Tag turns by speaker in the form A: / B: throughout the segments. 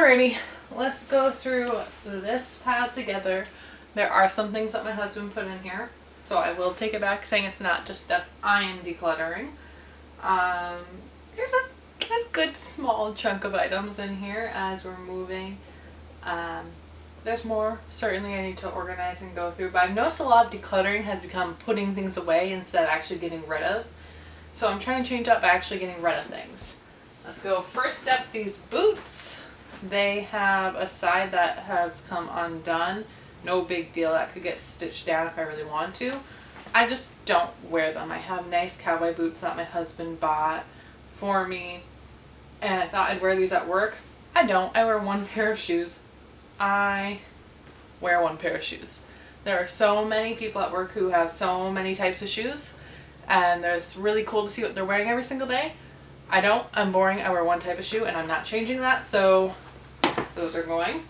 A: Alrighty, let's go through this pile together. There are some things that my husband put in here, so I will take it back saying it's not just stuff I am decluttering. There's a good small chunk of items in here as we're moving. There's more certainly I need to organize and go through, but I've noticed a lot of decluttering has become putting things away instead of actually getting rid of. So I'm trying to change up by actually getting rid of things. Let's go. First step, these boots. They have a side that has come undone. No big deal. That could get stitched down if I really want to. I just don't wear them. I have nice cowboy boots that my husband bought for me, and I thought I'd wear these at work. I don't. I wear one pair of shoes. I wear one pair of shoes. There are so many people at work who have so many types of shoes, and it's really cool to see what they're wearing every single day. I don't. I'm boring. I wear one type of shoe, and I'm not changing that, so those are going.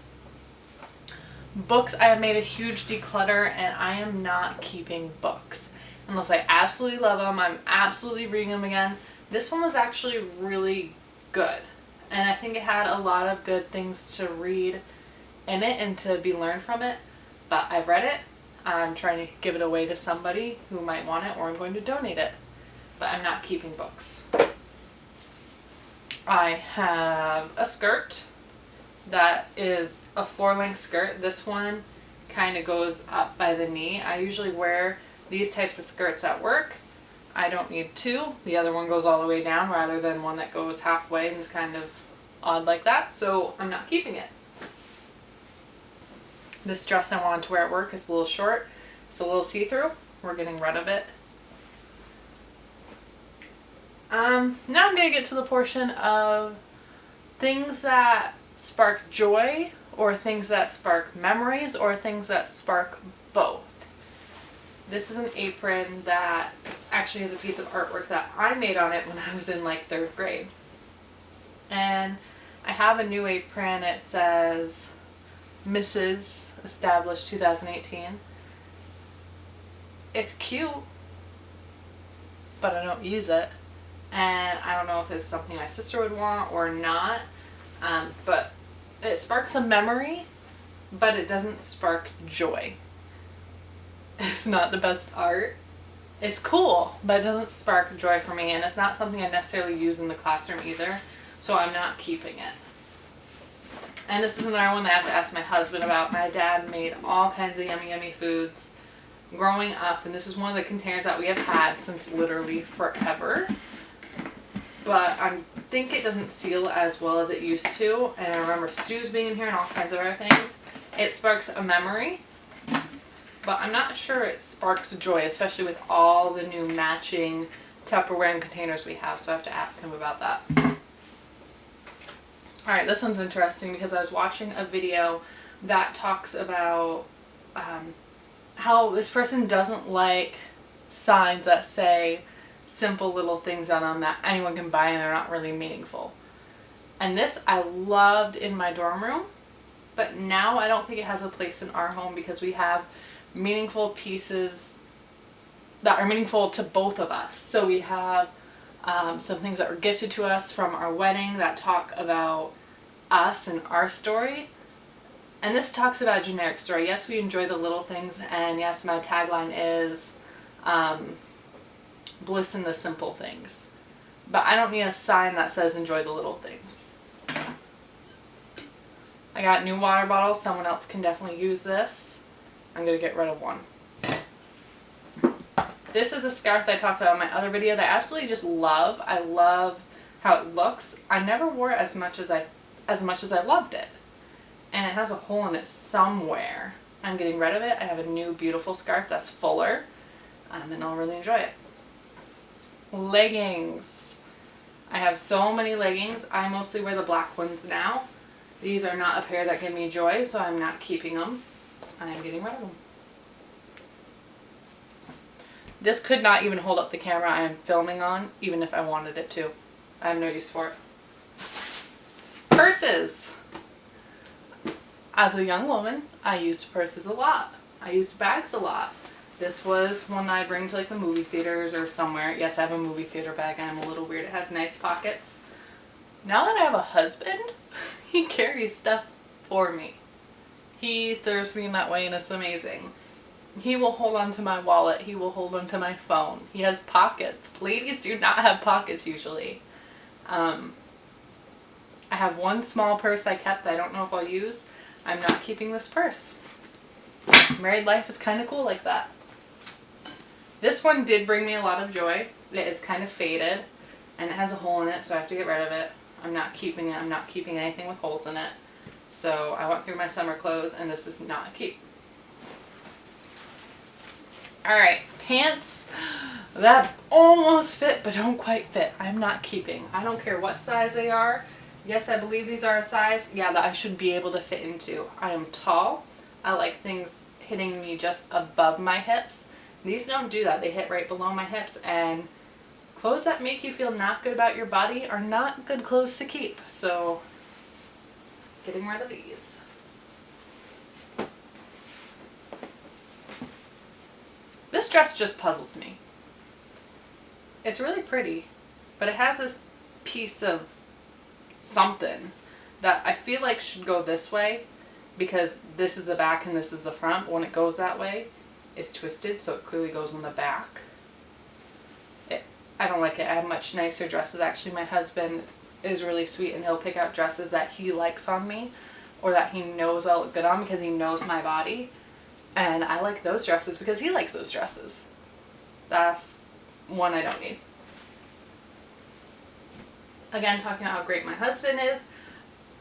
A: Books, I have made a huge declutter, and I am not keeping books. Unless I absolutely love them, I'm absolutely reading them again. This one was actually really good, and I think it had a lot of good things to read in it and to be learned from it, but I've read it. I'm trying to give it away to somebody who might want it, or I'm going to donate it, but I'm not keeping books. I have a skirt that is a floor-length skirt. This one kind of goes up by the knee. I usually wear these types of skirts at work. I don't need two. The other one goes all the way down rather than one that goes halfway and is kind of odd like that, so I'm not keeping it. This dress I wanted to wear at work is a little short. It's a little see-through. We're getting rid of it. Now I'm going to get to the portion of things that spark joy, or things that spark memories, or things that spark both. This is an apron that actually has a piece of artwork that I made on it when I was in like 3rd grade. And I have a new apron. It says Mrs. Established 2018. It's cute, but I don't use it. And I don't know if it's something my sister would want or not. But it sparks a memory, but it doesn't spark joy. It's not the best art. It's cool, but it doesn't spark joy for me, and it's not something I necessarily use in the classroom either, so I'm not keeping it. And this is another one that I have to ask my husband about. My dad made all kinds of yummy, yummy foods growing up, and this is one of the containers that we have had since literally forever. But I think it doesn't seal as well as it used to, and I remember stews being in here and all kinds of other things. It sparks a memory, but I'm not sure it sparks joy, especially with all the new matching Tupperware and containers we have, so I have to ask him about that. Alright, this one's interesting because I was watching a video that talks about how this person doesn't like signs that say simple little things on them that anyone can buy and they're not really meaningful. And this I loved in my dorm room, but now I don't think it has a place in our home because we have meaningful pieces that are meaningful to both of us. So we have some things that were gifted to us from our wedding that talk about us and our story. And this talks about a generic story. Yes, we enjoy the little things, and yes, my tagline is bliss in the simple things. But I don't need a sign that says enjoy the little things. I got new water bottles. Someone else can definitely use this. I'm going to get rid of one. This is a scarf that I talked about in my other video that I absolutely just love. I love how it looks. I never wore it as much as I loved it. And it has a hole in it somewhere. I'm getting rid of it. I have a new beautiful scarf that's fuller, and I'll really enjoy it. Leggings. I have so many leggings. I mostly wear the black ones now. These are not a pair that give me joy, so I'm not keeping them. I'm getting rid of them. This could not even hold up the camera I am filming on, even if I wanted it to. I have no use for it. Purses. As a young woman, I used purses a lot. I used bags a lot. This was one I bring to like the movie theaters or somewhere. Yes, I have a movie theater bag and I'm a little weird. It has nice pockets. Now that I have a husband, He carries stuff for me. He serves me in that way, and it's amazing. He will hold on to my wallet. He will hold on to my phone. He has pockets. Ladies do not have pockets usually. I have one small purse I kept that I don't know if I'll use. I'm not keeping this purse. Married life is kind of cool like that. This one did bring me a lot of joy. It is kind of faded and it has a hole in it, so I have to get rid of it. I'm not keeping it. I'm not keeping anything with holes in it. So I went through my summer clothes and this is not a keep. Alright, pants that almost fit but don't quite fit. I'm not keeping. I don't care what size they are. Yes, I believe these are a size, yeah, that I should be able to fit into. I am tall. I like things hitting me just above my hips. These don't do that. They hit right below my hips, and clothes that make you feel not good about your body are not good clothes to keep. So, getting rid of these. This dress just puzzles me. It's really pretty, but it has this piece of something that I feel like should go this way because this is the back and this is the front. But when it goes that way, it's twisted, so it clearly goes on the back. I don't like it. I have much nicer dresses. Actually, my husband is really sweet and he'll pick out dresses that he likes on me or that he knows I'll look good on because he knows my body. And I like those dresses because he likes those dresses. That's one I don't need. Again, talking about how great my husband is.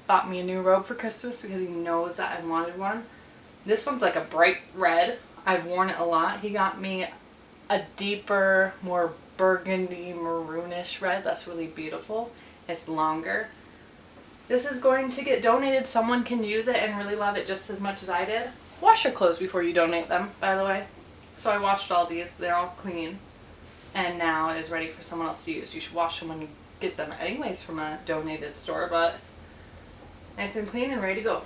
A: Bought me a new robe for Christmas because he knows that I wanted one. This one's like a bright red. I've worn it a lot. He got me a deeper, more burgundy, maroonish red. That's really beautiful. It's longer. This is going to get donated. Someone can use it and really love it just as much as I did. Wash your clothes before you donate them, by the way. So I washed all these. They're all clean. And now it is ready for someone else to use. You should wash them when you get them anyways from a donated store, but nice and clean and ready to go.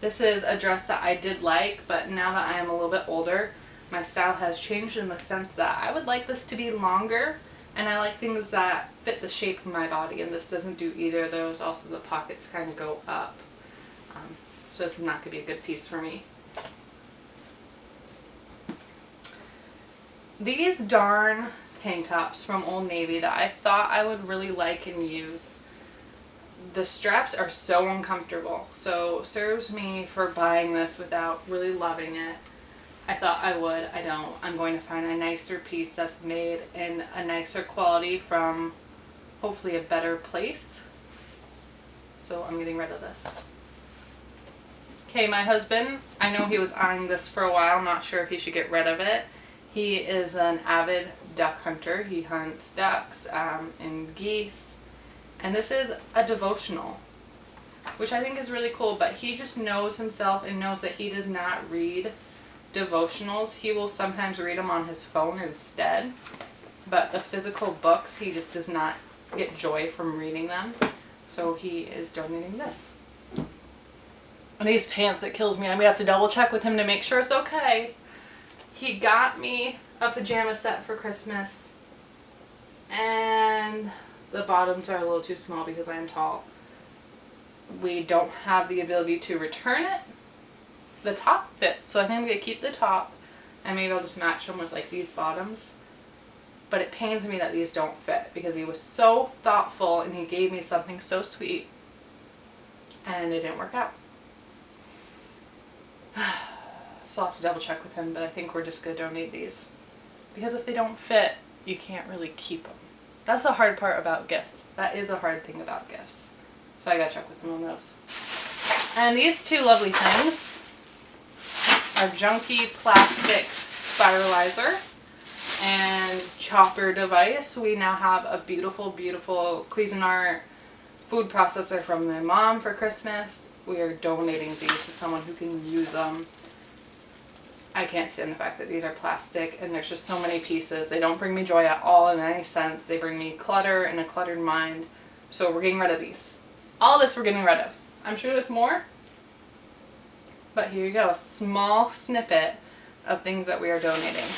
A: This is a dress that I did like, but now that I am a little bit older, my style has changed in the sense that I would like this to be longer, and I like things that fit the shape of my body, and this doesn't do either of those. Also, the pockets kind of go up. So this is not going to be a good piece for me. These darn tank tops from Old Navy that I thought I would really like and use. The straps are so uncomfortable, so serves me for buying this without really loving it. I thought I would. I don't. I'm going to find a nicer piece that's made in a nicer quality from hopefully a better place. So I'm getting rid of this. Okay, my husband, I know he was eyeing this for a while. I'm not sure if he should get rid of it. He is an avid duck hunter. He hunts ducks and geese. And this is a devotional, which I think is really cool, but he just knows himself and knows that he does not read devotionals. He will sometimes read them on his phone instead, but the physical books, he just does not get joy from reading them. So he is donating this. And these pants, it kills me. I'm going to have to double check with him to make sure it's okay. He got me a pajama set for Christmas, and the bottoms are a little too small because I am tall. We don't have the ability to return it. The top fits, so I think I'm going to keep the top, and maybe I'll just match them with like these bottoms. But it pains me that these don't fit because he was so thoughtful and he gave me something so sweet, and it didn't work out. So I'll have to double check with him, but I think we're just going to donate these. Because if they don't fit, you can't really keep them. That's the hard part about gifts. That is a hard thing about gifts. So I gotta check with him on those. And these two lovely things are junky plastic spiralizer and chopper device. We now have a beautiful, beautiful Cuisinart food processor from my mom for Christmas. We are donating these to someone who can use them. I can't stand the fact that these are plastic and there's just so many pieces. They don't bring me joy at all in any sense. They bring me clutter and a cluttered mind. So we're getting rid of these. All this we're getting rid of. I'm sure there's more. But here you go, a small snippet of things that we are donating.